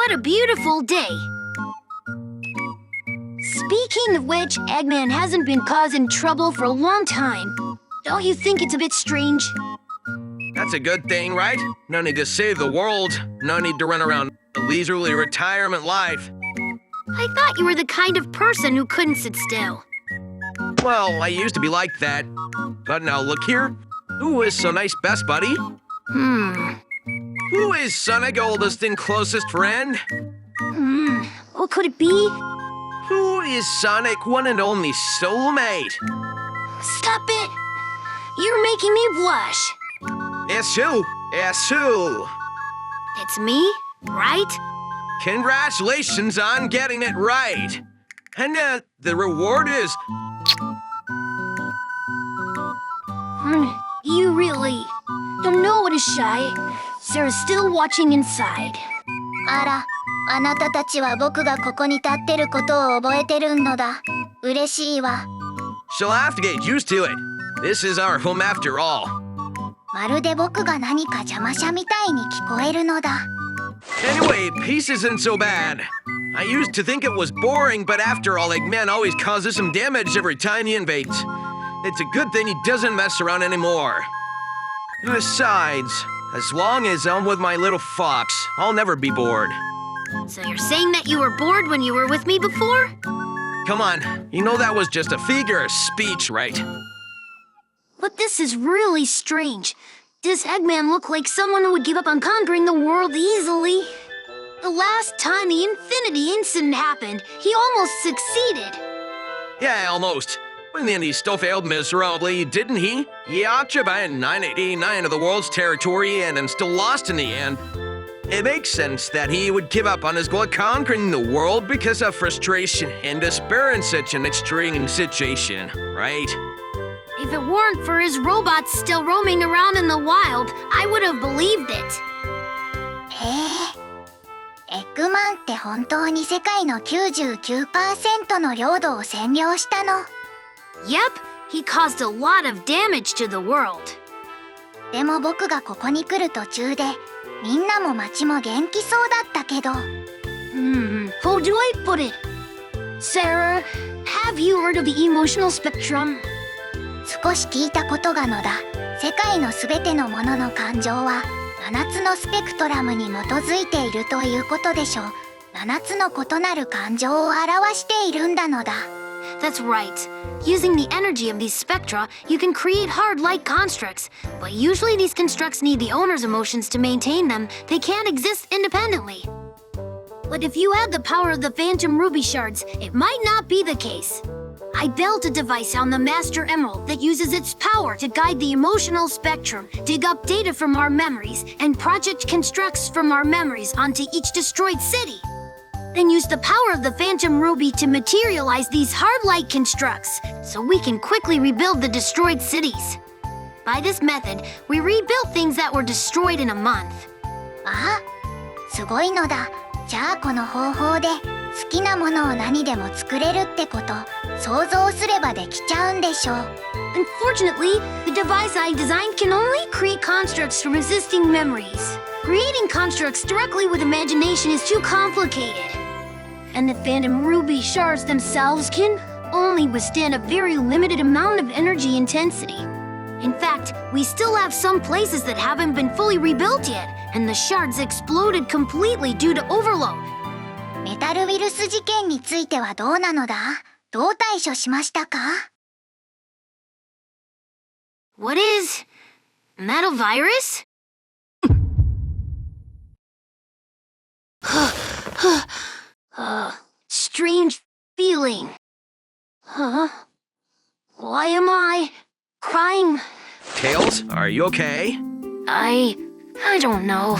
What a beautiful day. Speaking of which, Eggman hasn't been causing trouble for a long time. Don't you think it's a bit strange? That's a good thing, right? No need to save the world. No need to run around a leisurely retirement life. I thought you were the kind of person who couldn't sit still. Well, I used to be like that. But now look here. Who is so nice best buddy? Who is Sonic oldest and closest friend? What could it be? Who is Sonic one and only soulmate? Stop it! You're making me blush. It's who? It's who? It's me, right? Congratulations on getting it right. And the reward is... You really don't know what is shy. Sarah's still watching inside. あら、あなたたちは僕がここに立ってることを覚えてるのだ。嬉しいわ。She'll have to get used to it. This is our home after all. まるで僕が何か邪魔者みたいに聞こえるのだ。Anyway, peace isn't so bad. I used to think it was boring, but after all, Eggman always causes some damage every time he invades. It's a good thing he doesn't mess around anymore. Besides, as long as I'm with my little fox, I'll never be bored. So you're saying that you were bored when you were with me before? Come on, you know that was just a figure of speech, right? But this is really strange. Does Eggman look like someone who would give up on conquering the world easily? The last time the Infinity Incident happened, he almost succeeded. Yeah, almost. But in the end, he still failed miserably, didn't he? He occupied 989 of the world's territory and then still lost in the end. It makes sense that he would give up on his goal of conquering the world because of frustration and despair in such an extreme situation, right? If it weren't for his robots still roaming around in the wild, I would have believed it. エッグマンって本当に世界の 99% の領土を占領したの。Yep, he caused a lot of damage to the world. でも僕がここに来る途中で、みんなも街も元気そうだったけど。How do I put it? Sarah, have you heard of the emotional spectrum? 少し聞いたことがのだ。世界のすべてのものの感情は7つのスペクトラムに基づいているということでしょう。7つの異なる感情を表しているんだのだ。That's right. Using the energy of these spectra, you can create hard-like constructs. But usually these constructs need the owner's emotions to maintain them. They can't exist independently. But if you had the power of the Phantom Ruby shards, it might not be the case. I built a device on the Master Emerald that uses its power to guide the emotional spectrum, dig up data from our memories, and project constructs from our memories onto each destroyed city. Then use the power of the Phantom Ruby to materialize these hard-like constructs, so we can quickly rebuild the destroyed cities. By this method, we rebuilt things that were destroyed in a month. あ、すごいのだ。じゃあこの方法で好きなものを何でも作れるってこと、想像すればできちゃうんでしょう。Unfortunately, the device I designed can only create constructs from existing memories. Creating constructs directly with imagination is too complicated. And the Phantom Ruby shards themselves can only withstand a very limited amount of energy intensity. In fact, we still have some places that haven't been fully rebuilt yet, and the shards exploded completely due to overload. メタルウイルス事件についてはどうなのだ？どう対処しましたか？ What is... metal virus? Strange feeling. Huh? Why am I crying? Tails, are you okay? I don't know.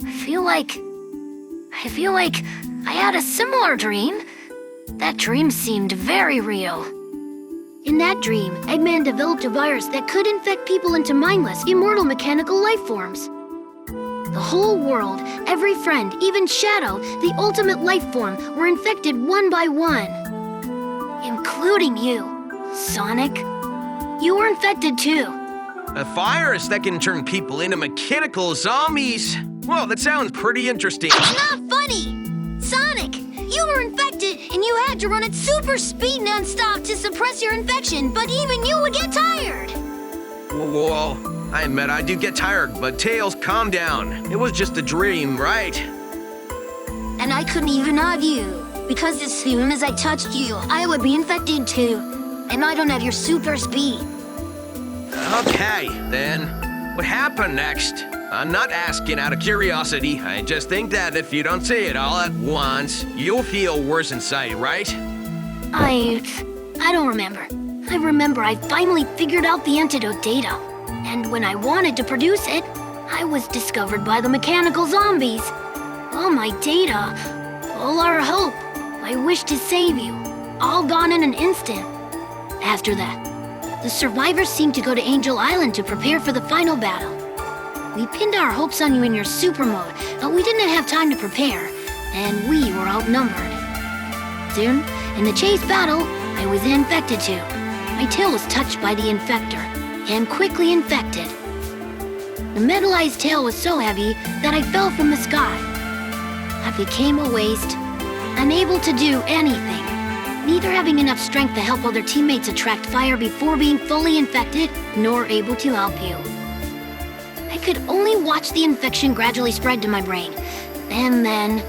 I feel like I had a similar dream. That dream seemed very real. In that dream, Eggman developed a virus that could infect people into mindless, immortal mechanical life forms. The whole world, every friend, even Shadow, the ultimate life form, were infected one by one. Including you, Sonic. You were infected too. A virus that can turn people into mechanical zombies? Well, that sounds pretty interesting. It's not funny! Sonic, you were infected and you had to run at super speed nonstop to suppress your infection, but even you would get tired! Whoa, I admit I do get tired, but Tails, calm down. It was just a dream, right? And I couldn't even hug you, because as soon as I touched you, I would be infected too. And I don't have your super speed. Okay, then. What happened next? I'm not asking out of curiosity. I just think that if you don't say it all at once, you'll feel worse inside, right? I don't remember. I remember I finally figured out the antidote data. And when I wanted to produce it, I was discovered by the mechanical zombies. All my data, all our hope, my wish to save you, all gone in an instant. After that, the survivors seemed to go to Angel Island to prepare for the final battle. We pinned our hopes on you in your super mode, but we didn't have time to prepare, and we were outnumbered. Soon, in the chase battle, I was infected too. My tail was touched by the infector, and quickly infected. The metallized tail was so heavy that I fell from the sky. I became a waste, unable to do anything, neither having enough strength to help other teammates attract fire before being fully infected, nor able to help you. I could only watch the infection gradually spread to my brain, and then...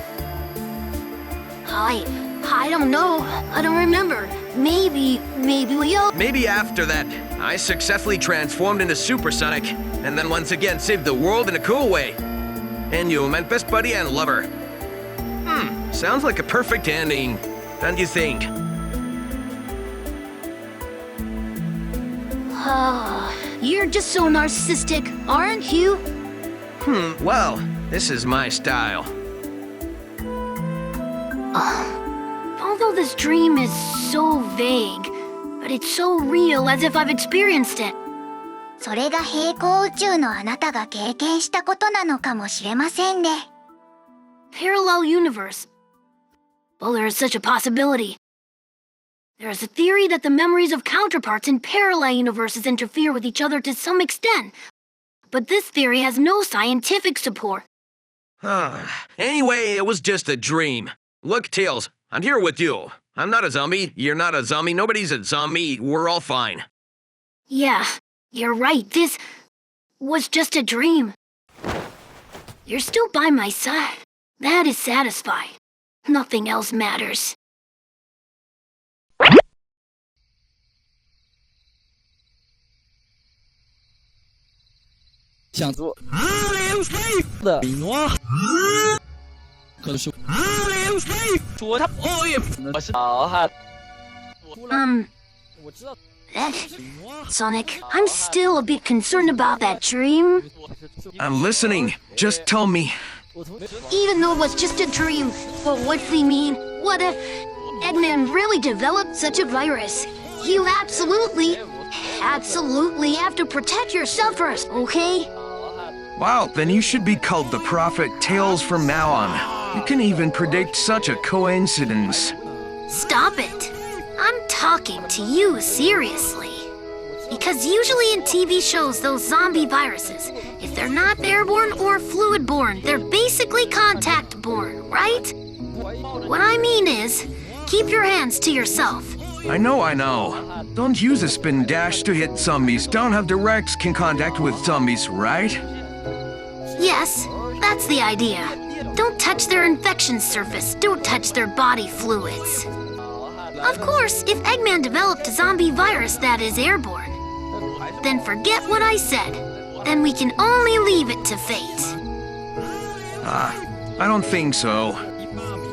I don't know. I don't remember. Maybe we all... Maybe after that, I successfully transformed into Supersonic, and then once again saved the world in a cool way. And you, my best buddy and lover. Sounds like a perfect ending. Don't you think? You're just so narcissistic, aren't you? Well, this is my style. Although this dream is so vague, but it's so real as if I've experienced it. それが平行宇宙のあなたが経験したことなのかもしれませんね。Parallel universe. Well, there is such a possibility. There is a theory that the memories of counterparts in parallel universes interfere with each other to some extent. But this theory has no scientific support. Anyway, it was just a dream. Look, Tails, I'm here with you. I'm not a zombie, you're not a zombie, nobody's a zombie, we're all fine. Yeah, you're right. This was just a dream. You're still by my side. That is satisfying. Nothing else matters. 想做的比诺，可是说他我是好汉。我知道。 Sonic, I'm still a bit concerned about that dream. I'm listening. Just tell me. Even though it was just a dream, but what's he mean? What if Eggman really developed such a virus? You absolutely have to protect yourself first, okay? Wow, then you should be called the Prophet Tails from now on. You can even predict such a coincidence. Stop it. I'm talking to you seriously. Because usually in TV shows, those zombie viruses, if they're not airborne or fluid-borne, they're basically contact-borne, right? What I mean is, keep your hands to yourself. I know. Don't use a spin dash to hit zombies. Don't have direct contact with zombies, right? Yes, that's the idea. Don't touch their infection surface. Don't touch their body fluids. Of course, if Eggman developed a zombie virus that is airborne, then forget what I said. Then we can only leave it to fate. I don't think so.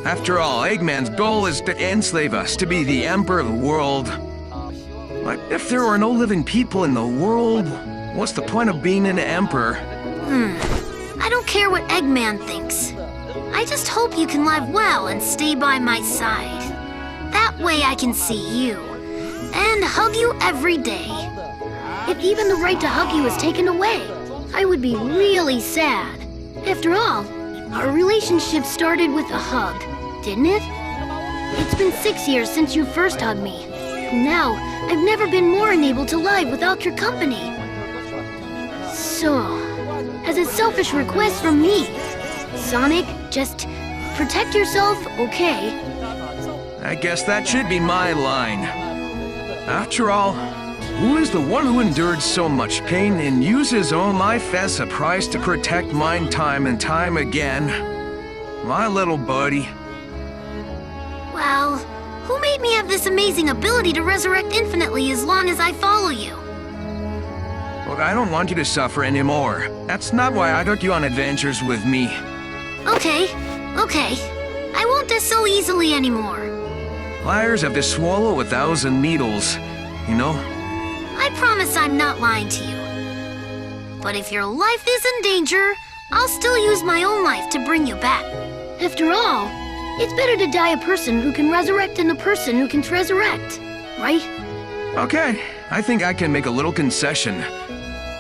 After all, Eggman's goal is to enslave us, to be the emperor of the world. But if there are no living people in the world, what's the point of being an emperor? I don't care what Eggman thinks. I just hope you can live well and stay by my side. That way I can see you and hug you every day. If even the right to hug you is taken away, I would be really sad. After all, our relationship started with a hug, didn't it? It's been 6 years since you first hugged me. And now, I've never been more unable to live without your company. So, as a selfish request from me, Sonic, just protect yourself, okay. I guess that should be my line. After all, who is the one who endured so much pain and used his own life as a price to protect mine time and time again? My little buddy. Well, who made me have this amazing ability to resurrect infinitely as long as I follow you? Look, I don't want you to suffer anymore. That's not why I took you on adventures with me. Okay. I won't die so easily anymore. Liars have to swallow 1,000 needles, you know? I promise I'm not lying to you. But if your life is in danger, I'll still use my own life to bring you back. After all, it's better to die a person who can resurrect than a person who can resurrect, right? Okay, I think I can make a little concession.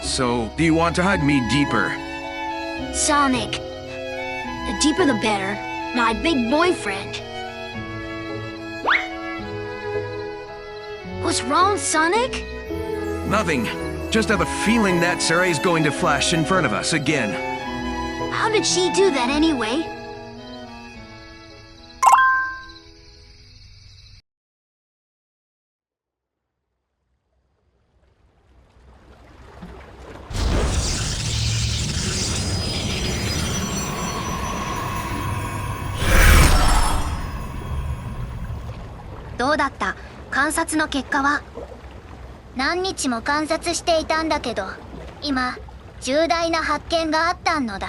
So, do you want to hug me deeper? Sonic. The deeper the better. My big boyfriend. What's wrong, Sonic? Nothing. Just have a feeling that Sarah is going to flash in front of us again. How did she do that anyway?どうだった？観察の結果は？何日も観察していたんだけど、今重大な発見があったのだ。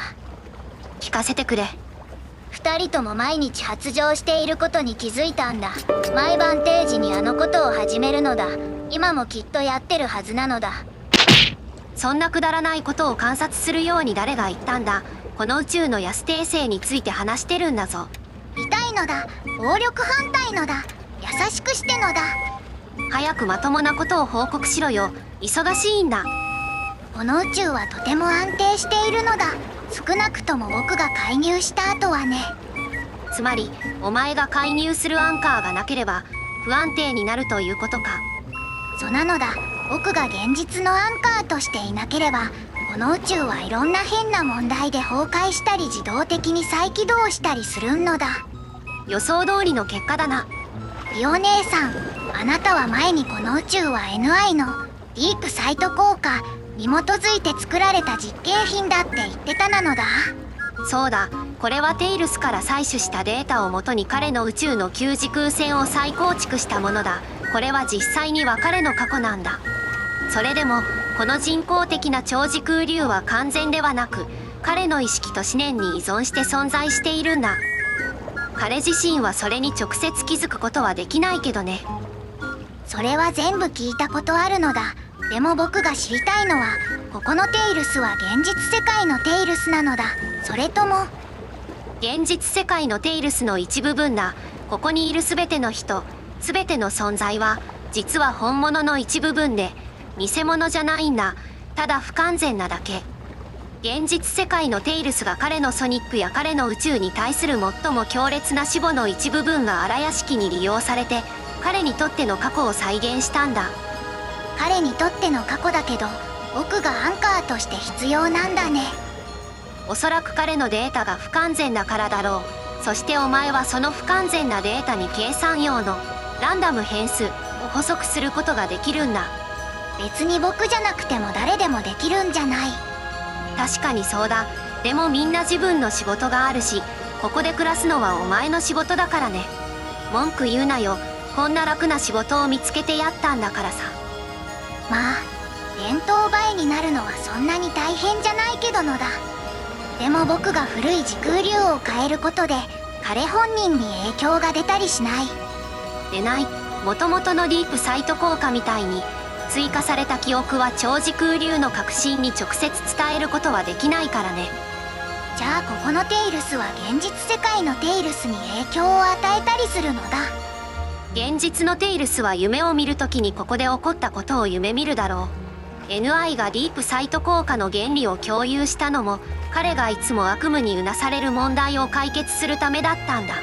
聞かせてくれ。2人とも毎日発情していることに気づいたんだ。毎晩定時にあのことを始めるのだ。今もきっとやってるはずなのだ。そんなくだらないことを観察するように誰が言ったんだ。この宇宙の安定性について話してるんだぞ。痛いのだ。暴力反対のだ。優しくしてのだ。早くまともなことを報告しろよ。忙しいんだ。この宇宙はとても安定しているのだ。少なくとも僕が介入した後はね。つまりお前が介入するアンカーがなければ不安定になるということか。そうなのだ。僕が現実のアンカーとしていなければこの宇宙はいろんな変な問題で崩壊したり自動的に再起動したりするのだ。予想通りの結果だな。リオ姉さん、あなたは前にこの宇宙は NI のディープサイト効果に基づいて作られた実験品だって言ってたなのだ。そうだ、これはテイルスから採取したデータをもとに彼の宇宙の旧時空線を再構築したものだ。これは実際には彼の過去なんだ。それでもこの人工的な超時空流は完全ではなく彼の意識と思念に依存して存在しているんだ。彼自身はそれに直接気づくことはできないけどね。それは全部聞いたことあるのだ。でも僕が知りたいのはここのテイルスは現実世界のテイルスなのだ。それとも現実世界のテイルスの一部分だ。ここにいる全ての人、全ての存在は実は本物の一部分で偽物じゃないんだ。ただ不完全なだけ。現実世界のテイルスが彼のソニックや彼の宇宙に対する最も強烈な死母の一部分が荒屋敷に利用されて彼にとっての過去を再現したんだ。彼にとっての過去だけど僕がアンカーとして必要なんだね。おそらく彼のデータが不完全だからだろう。そしてお前はその不完全なデータに計算用のランダム変数を補足することができるんだ。別に僕じゃなくても誰でもできるんじゃない。確かにそうだ。でもみんな自分の仕事があるしここで暮らすのはお前の仕事だからね。文句言うなよ。こんな楽な仕事を見つけてやったんだからさ。まあ伝統倍になるのはそんなに大変じゃないけどのだ。でも僕が古い時空流を変えることで彼本人に影響が出たりしない？出ない。もともとのディープサイト効果みたいに追加された記憶は超時空流の核心に直接伝えることはできないからね。じゃあここのテイルスは現実世界のテイルスに影響を与えたりするのだ。現実のテイルスは夢を見るときにここで起こったことを夢見るだろう。NI がディープサイト効果の原理を共有したのも彼がいつも悪夢にうなされる問題を解決するためだったんだ。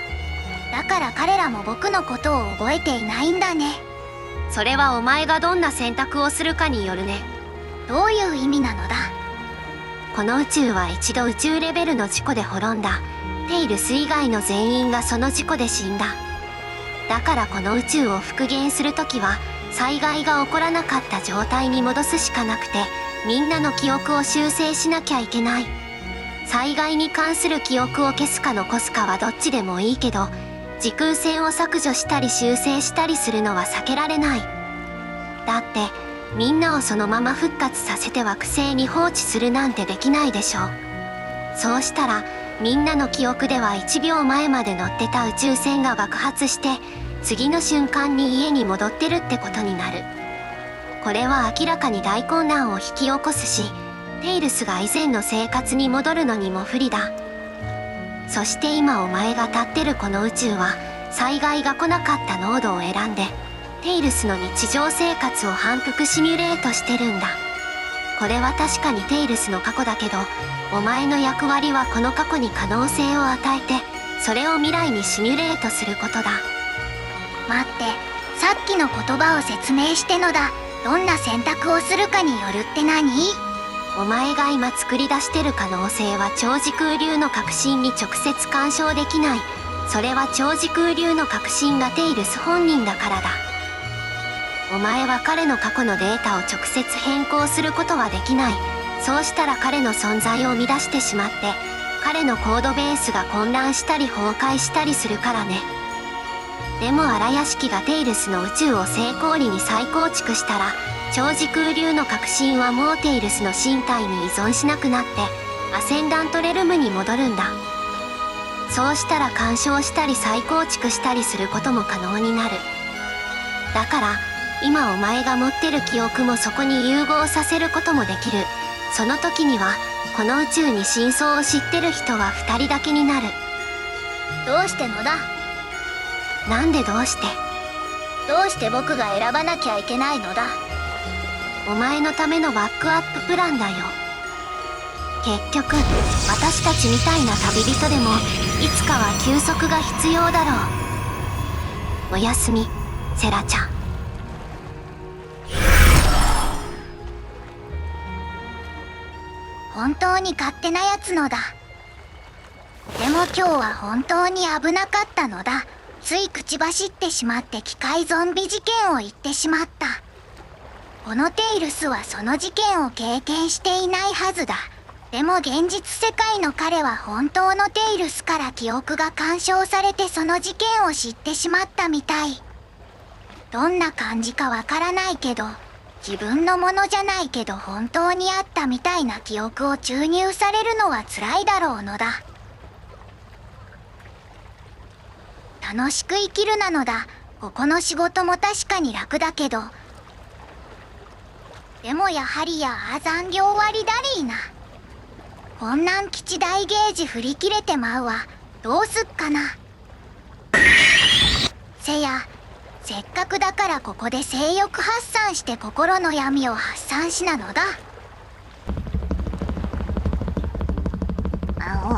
だから彼らも僕のことを覚えていないんだね。それはお前がどんな選択をするかによるね。どういう意味なのだ？この宇宙は一度宇宙レベルの事故で滅んだ。テイルス以外の全員がその事故で死んだ。だからこの宇宙を復元するときは災害が起こらなかった状態に戻すしかなくて、みんなの記憶を修正しなきゃいけない。災害に関する記憶を消すか残すかはどっちでもいいけど、時空線を削除したり修正したりするのは避けられない。だってみんなをそのまま復活させて惑星に放置するなんてできないでしょ。そうしたらみんなの記憶では1秒前まで乗ってた宇宙船が爆発して、次の瞬間に家に戻ってるってことになる。これは明らかに大混乱を引き起こすし、テイルスが以前の生活に戻るのにも不利だ。そして今お前が立ってるこの宇宙は災害が来なかった濃度を選んでテイルスの日常生活を反復シミュレートしてるんだ。これは確かにテイルスの過去だけど、お前の役割はこの過去に可能性を与えて、それを未来にシミュレートすることだ。待って、さっきの言葉を説明してのだ。どんな選択をするかによるって何？お前が今作り出してる可能性は超時空流の革新に直接干渉できない。それは超時空流の革新がテイルス本人だからだ。お前は彼の過去のデータを直接変更することはできない。そうしたら彼の存在を乱してしまって、彼のコードベースが混乱したり崩壊したりするからね。でも荒屋敷がテイルスの宇宙を成功裏に再構築したら、超時空流の革新はもうテイルスの身体に依存しなくなってアセンダントレルムに戻るんだ。そうしたら干渉したり再構築したりすることも可能になる。だから今お前が持ってる記憶もそこに融合させることもできる。その時にはこの宇宙に真相を知ってる人は2人だけになる。どうしてのだ？なんでどうして？どうして僕が選ばなきゃいけないのだ？お前のためのバックアッププランだよ。結局私たちみたいな旅人でもいつかは休息が必要だろう。おやすみ、セラちゃん。本当に勝手なやつのだ。でも今日は本当に危なかったのだ。つい口走ってしまって機械ゾンビ事件を言ってしまった。このテイルスはその事件を経験していないはずだ。でも現実世界の彼は本当のテイルスから記憶が干渉されてその事件を知ってしまったみたい。どんな感じかわからないけど、自分のものじゃないけど本当にあったみたいな記憶を注入されるのは辛いだろうのだ。楽しく生きるなのだ。ここの仕事も確かに楽だけど、でもやはり残業割だりーな。こんなん基地大ゲージ振り切れてまうわ。どうすっかな。せや、せっかくだからここで性欲発散して心の闇を発散しなのだ。あわ